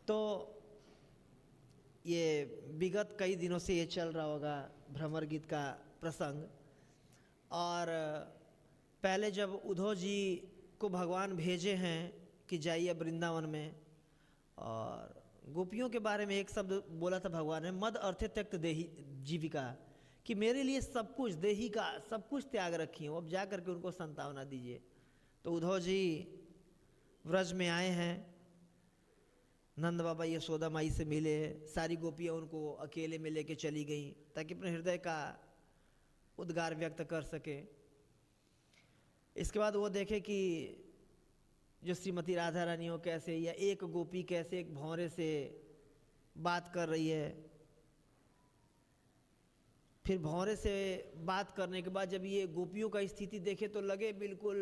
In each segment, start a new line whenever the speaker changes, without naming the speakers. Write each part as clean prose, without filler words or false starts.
तो ये विगत कई दिनों से ये चल रहा होगा भ्रमर गीत का प्रसंग। और पहले जब उद्धव जी को भगवान भेजे हैं कि जाइए वृंदावन में, और गोपियों के बारे में एक शब्द बोला था भगवान ने, मद अर्थे त्यक्त देही जीविका, कि मेरे लिए सब कुछ देही का सब कुछ त्याग रखी हो, अब जा करके उनको संतावना दीजिए। तो उद्धव जी व्रज में आए हैं, नंद बाबा यशोदा माई से मिले, सारी गोपियाँ उनको अकेले में लेके चली गई ताकि अपने हृदय का उद्गार व्यक्त कर सके। इसके बाद वो देखे कि जो श्रीमती राधा रानी हो कैसे, या एक गोपी कैसे एक भौरे से बात कर रही है। फिर भौरे से बात करने के बाद जब ये गोपियों का स्थिति देखे तो लगे बिल्कुल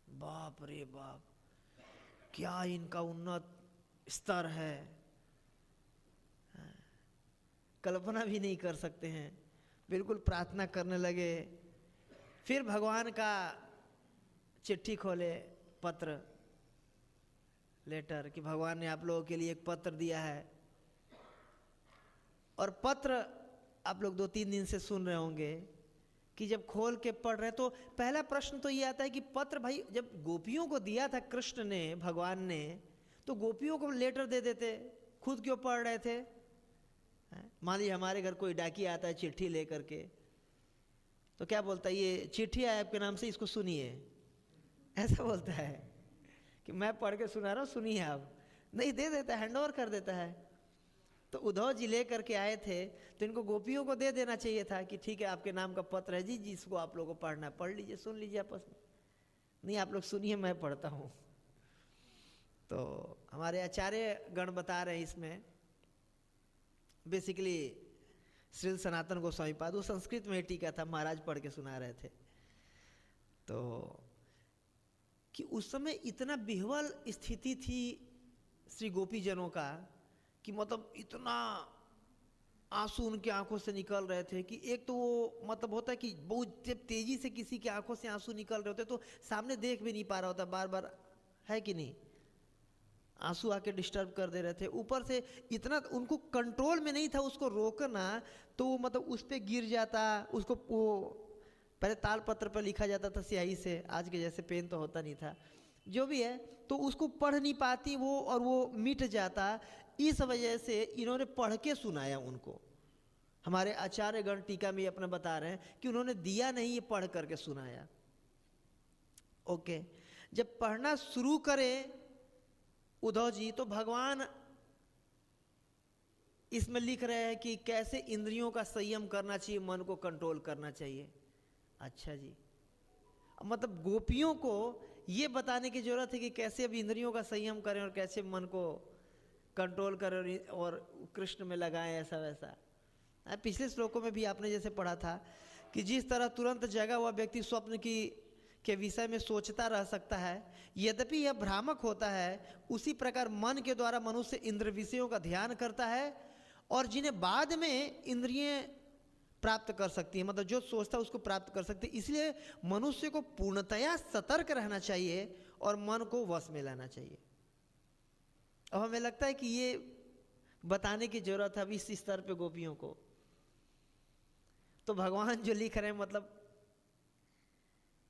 बाप रे बाप, क्या इनका उन्नत स्तर है, कल्पना भी नहीं कर सकते हैं। बिल्कुल प्रार्थना करने लगे। फिर भगवान का चिट्ठी खोले, पत्र लेटर, कि भगवान ने आप लोगों के लिए एक पत्र दिया है। और पत्र आप लोग 2-3 दिन से सुन रहे होंगे कि जब खोल के पढ़ रहे तो पहला प्रश्न तो ये आता है कि पत्र भाई जब गोपियों को दिया था कृष्ण ने, भगवान ने, तो गोपियों को लेटर दे देते, खुद क्यों पढ़ रहे थे? मान लीजिए हमारे घर कोई डाकी आता है चिट्ठी लेकर के, तो क्या बोलता है, ये चिट्ठी आया आपके नाम से, इसको सुनिए, ऐसा बोलता है कि मैं पढ़ के सुना रहा हूँ, सुनिए आप? नहीं, दे देता है, हैंड ओवर कर देता है। तो उद्धव जी ले करके आए थे तो इनको गोपियों को दे देना चाहिए था कि ठीक है आपके नाम का पत्र है जी, जिसको आप लोगों को पढ़ना है पढ़ लीजिए, सुन लीजिए आपस में। नहीं, आप लोग सुनिए, मैं पढ़ता हूँ। तो हमारे आचार्य गण बता रहे हैं इसमें, बेसिकली श्री सनातन गोस्वामी पाद, वो संस्कृत में टीका था, महाराज पढ़ के सुना रहे थे। तो कि उस समय इतना विह्वल स्थिति थी श्री गोपी जनों का कि मतलब इतना आंसू उनकी आंखों से निकल रहे थे कि एक तो वो मतलब होता है कि बहुत तेजी से किसी की आंखों से आंसू निकल रहे होते तो सामने देख भी नहीं पा रहा होता, बार बार, है कि नहीं, आंसू आके डिस्टर्ब कर दे रहे थे। ऊपर से इतना उनको कंट्रोल में नहीं था उसको रोकना, तो वो मतलब उस पर गिर जाता, उसको वो पहले ताल पत्र पर लिखा जाता था स्याही से, आज के जैसे पेन तो होता नहीं था, जो भी है, तो उसको पढ़ नहीं पाती वो, और वो मिट जाता। इस वजह से इन्होंने पढ़ के सुनाया उनको। हमारे आचार्य गण टीका में अपना बता रहे हैं कि उन्होंने दिया नहीं, ये पढ़ करके सुनाया। ओके, जब पढ़ना शुरू करे उद्धव जी तो भगवान इसमें लिख रहे हैं कि कैसे इंद्रियों का संयम करना चाहिए, मन को कंट्रोल करना चाहिए। अच्छा जी, मतलब गोपियों को ये बताने की जरूरत है कि कैसे अब इंद्रियों का संयम करें और कैसे मन को कंट्रोल करें और कृष्ण में लगाएं, ऐसा वैसा। पिछले श्लोकों में भी आपने जैसे पढ़ा था कि जिस तरह तुरंत जगा हुआ व्यक्ति स्वप्न के विषय में सोचता रह सकता है, यद्यपि यह भ्रामक होता है, उसी प्रकार मन के द्वारा मनुष्य इंद्र विषयों का ध्यान करता है और जिन्हें बाद में इंद्रियां प्राप्त कर सकती है, मतलब जो सोचता है उसको प्राप्त कर सकती है। इसलिए मनुष्य को पूर्णतया सतर्क रहना चाहिए और मन को वश में लाना चाहिए। अब हमें लगता है कि ये बताने की जरूरत है अभी इस स्तर पे गोपियों को। तो भगवान जो लिख रहे हैं, मतलब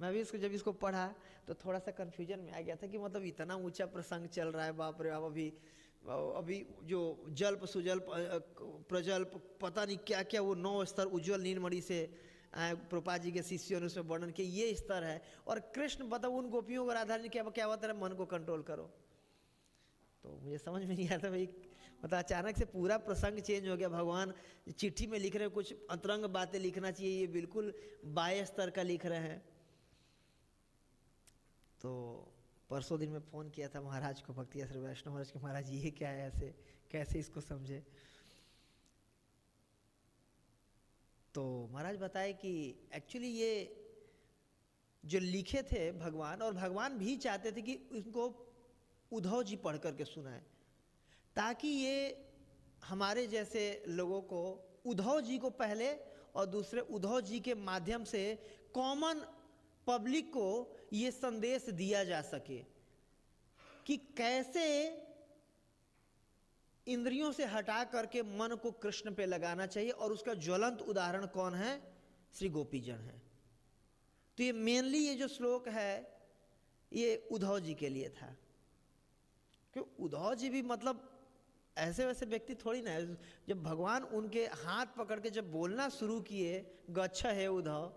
मैं भी जब इसको पढ़ा तो थोड़ा सा कन्फ्यूजन में आ गया था कि मतलब इतना ऊंचा प्रसंग चल रहा है, बाप रे बाप, अभी जो जल्प सुजल्प प्रजल्प पता नहीं क्या क्या वो 9 स्तर उज्ज्वल नीलमणि से प्रभुपाद जी के शिष्यों ने उसमें वर्णन किया, ये स्तर है। और कृष्ण बताओ उन गोपियों को राधा ने क्या बता रहे, मन को कंट्रोल करो। तो मुझे समझ में नहीं आता भाई, मतलब अचानक से पूरा प्रसंग चेंज हो गया। भगवान चिट्ठी में लिख रहे हैं, कुछ अंतरंग बातें लिखना चाहिए, ये बिल्कुल बाह्य स्तर का लिख रहे हैं। तो परसों दिन में फ़ोन किया था महाराज को, भक्ति श्री वैष्णव महाराज के, महाराज ये क्या है, ऐसे कैसे इसको समझे। तो महाराज बताए कि एक्चुअली ये जो लिखे थे भगवान, और भगवान भी चाहते थे कि उनको उद्धव जी पढ़ करके सुनाए, ताकि ये हमारे जैसे लोगों को उद्धव जी को पहले और दूसरे उद्धव जी के माध्यम से कॉमन पब्लिक को ये संदेश दिया जा सके कि कैसे इंद्रियों से हटा करके मन को कृष्ण पे लगाना चाहिए, और उसका ज्वलंत उदाहरण कौन है? श्री गोपीजन है। तो ये मेनली ये जो श्लोक है ये उद्धव जी के लिए था, क्यों उद्धव जी भी मतलब ऐसे वैसे व्यक्ति थोड़ी ना है। जब भगवान उनके हाथ पकड़ के जब बोलना शुरू किए गच्छ है उद्धव,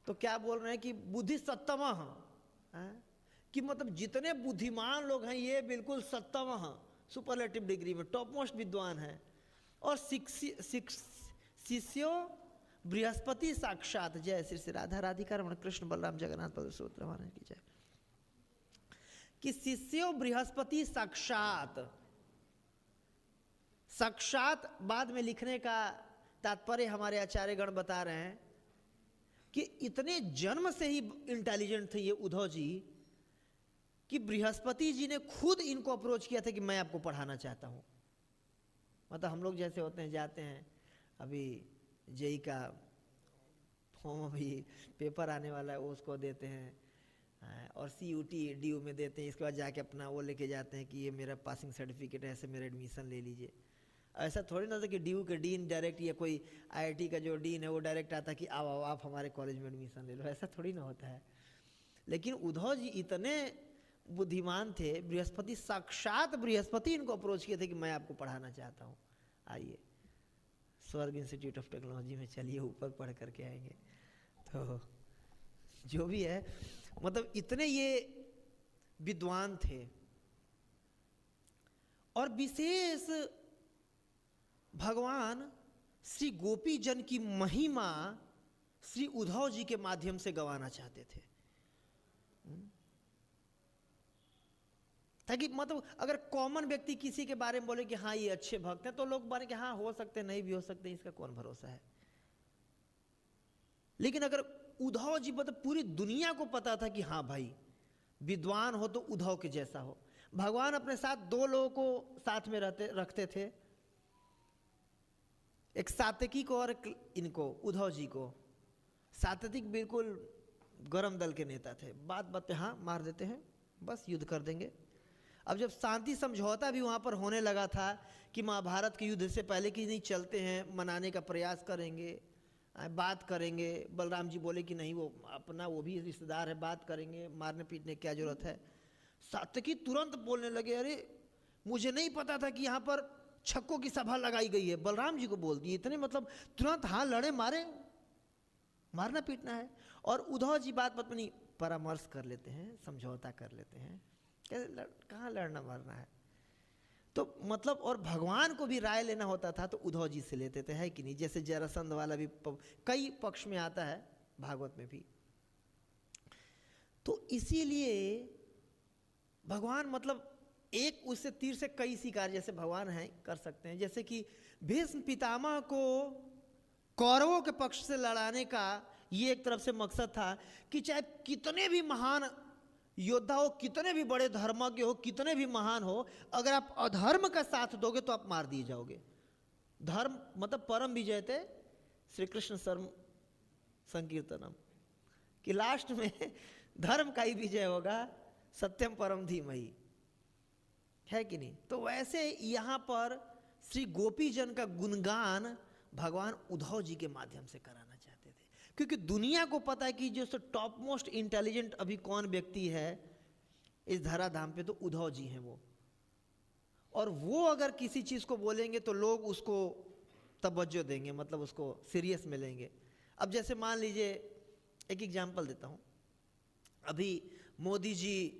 तो क्या बोल रहे हैं कि बुद्धि सत्तम है, कि मतलब जितने बुद्धिमान लोग हैं ये बिल्कुल सत्तम हैं, सुपरलेटिव डिग्री में टॉप मोस्ट विद्वान है। और शिष्यो बृहस्पति साक्षात। जय श्री श्री राधा राधिका रमण कृष्ण बलराम जगन्नाथ बलसूत्र महाराज की जय। कि शिष्यो बृहस्पति साक्षात, साक्षात बाद में लिखने का तात्पर्य हमारे आचार्यगण बता रहे हैं कि इतने जन्म से ही इंटेलिजेंट थे ये उद्धव जी कि बृहस्पति जी ने खुद इनको अप्रोच किया था कि मैं आपको पढ़ाना चाहता हूँ। मतलब हम लोग जैसे होते हैं, जाते हैं, अभी जेई का फॉर्म अभी पेपर आने वाला है वो उसको देते हैं, और CUT DU में देते हैं, इसके बाद जाके अपना वो लेके जाते हैं कि ये मेरा पासिंग सर्टिफिकेट है, ऐसे मेरा एडमिशन ले लीजिए। ऐसा थोड़ी ना था कि DU के डीन डायरेक्ट या कोई IIT का जो डीन है वो डायरेक्ट आता कि आओ आप हमारे कॉलेज में एडमिशन ले लो, ऐसा थोड़ी ना होता है। लेकिन उद्धव जी इतने बुद्धिमान थे, बृहस्पति साक्षात बृहस्पति इनको अप्रोच किए थे कि मैं आपको पढ़ाना चाहता हूँ, आइए स्वर्ग इंस्टीट्यूट ऑफ टेक्नोलॉजी में चलिए, ऊपर पढ़ करके आएंगे। तो जो भी है, मतलब इतने ये विद्वान थे। और विशेष भगवान श्री गोपी जन की महिमा श्री उद्धव जी के माध्यम से गवाना चाहते थे, ताकि मतलब अगर कॉमन व्यक्ति किसी के बारे में बोले कि हाँ ये अच्छे भक्त हैं, तो लोग बोले कि हाँ हो सकते नहीं भी हो सकते, इसका कौन भरोसा है। लेकिन अगर उद्धव जी मतलब पूरी दुनिया को पता था कि हाँ भाई विद्वान हो तो उद्धव के जैसा हो। भगवान अपने साथ दो लोगों को साथ में रखते थे, एक सात्यकी को और इनको उद्धव जी को। सात्यकिक बिल्कुल गरम दल के नेता थे, बात बात पे हाँ मार देते हैं, बस युद्ध कर देंगे। अब जब शांति समझौता भी वहाँ पर होने लगा था कि महाभारत के युद्ध से पहले कि नहीं चलते हैं, मनाने का प्रयास करेंगे, बात करेंगे, बलराम जी बोले कि नहीं वो अपना वो भी रिश्तेदार है, बात करेंगे, मारने पीटने की क्या जरूरत है। सात्यकी तुरंत बोलने लगे, अरे मुझे नहीं पता था कि यहाँ पर छक्कों की सभा लगाई गई है, बलराम जी को बोल दिए इतने, मतलब तुरंत हाँ लड़े मारे, मारना पीटना है। और उद्धव जी बात बात में नहीं परामर्श कर लेते हैं, समझौता कर लेते हैं, कैसे कहाँ लड़ना मारना है। तो मतलब और भगवान को भी राय लेना होता था तो उद्धव जी से लेते थे, है कि नहीं। जैसे जरासंध वाला भी कई पक्ष में आता है भागवत में भी। तो इसीलिए भगवान मतलब एक उससे तीर से कई शिकार जैसे भगवान हैं कर सकते हैं। जैसे कि भीष्म पितामह को कौरवों के पक्ष से लड़ाने का ये एक तरफ से मकसद था कि चाहे कितने भी महान योद्धा हो, कितने भी बड़े धर्मज्ञ हो, कितने भी महान हो, अगर आप अधर्म का साथ दोगे तो आप मार दिए जाओगे। धर्म मतलब परम विजयते श्री कृष्ण सर्व संकीर्तनम, कि लास्ट में धर्म का ही विजय होगा, सत्यम परम धीमहि, है कि नहीं। तो वैसे यहाँ पर श्री गोपी जन का गुणगान भगवान उद्धव जी के माध्यम से कराना चाहते थे, क्योंकि दुनिया को पता है कि जो टॉप मोस्ट इंटेलिजेंट अभी कौन व्यक्ति है इस धराधाम पे, तो उद्धव जी हैं वो। और वो अगर किसी चीज़ को बोलेंगे तो लोग उसको तवज्जो देंगे, मतलब उसको सीरियस में लेंगे। अब जैसे मान लीजिए एक एग्जाम्पल देता हूँ, अभी मोदी जी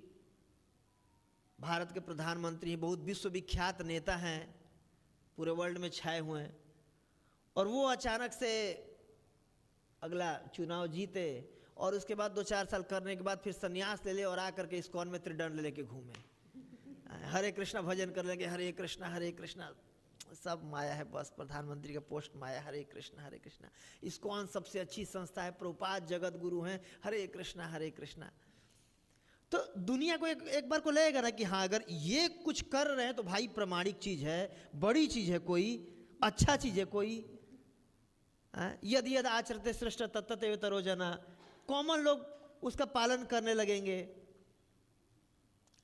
भारत के प्रधानमंत्री हैं, बहुत विश्वविख्यात नेता हैं, पूरे वर्ल्ड में छाए हुए हैं, और वो अचानक से अगला चुनाव जीते और उसके बाद 2-4 साल करने के बाद फिर संन्यास ले ले और आकर के इस्कॉन में त्रिदंड लेके घूमे, हरे कृष्णा भजन कर लेंगे, हरे कृष्णा, सब माया है, बस प्रधानमंत्री का पोस्ट माया, हरे कृष्णा। इस्कॉन सबसे अच्छी संस्था है, प्रभुपाद जगत गुरु हैं, हरे कृष्णा। तो दुनिया को एक बार को लगेगा ना कि हाँ अगर ये कुछ कर रहे हैं तो भाई प्रमाणिक चीज़ है, बड़ी चीज़ है, कोई अच्छा चीज़ है कोई। यद यद आचरते श्रेष्ठ तत्तत तरो जना, कॉमन लोग उसका पालन करने लगेंगे।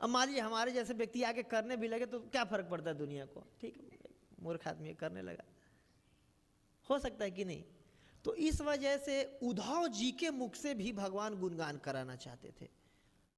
अब मान लीजिए हमारे जैसे व्यक्ति आके करने भी लगे तो क्या फर्क पड़ता है दुनिया को, ठीक है, मूर्ख आदमी करने लगा, हो सकता है कि नहीं। तो इस वजह से उद्धव जी के मुख से भी भगवान गुणगान कराना चाहते थे।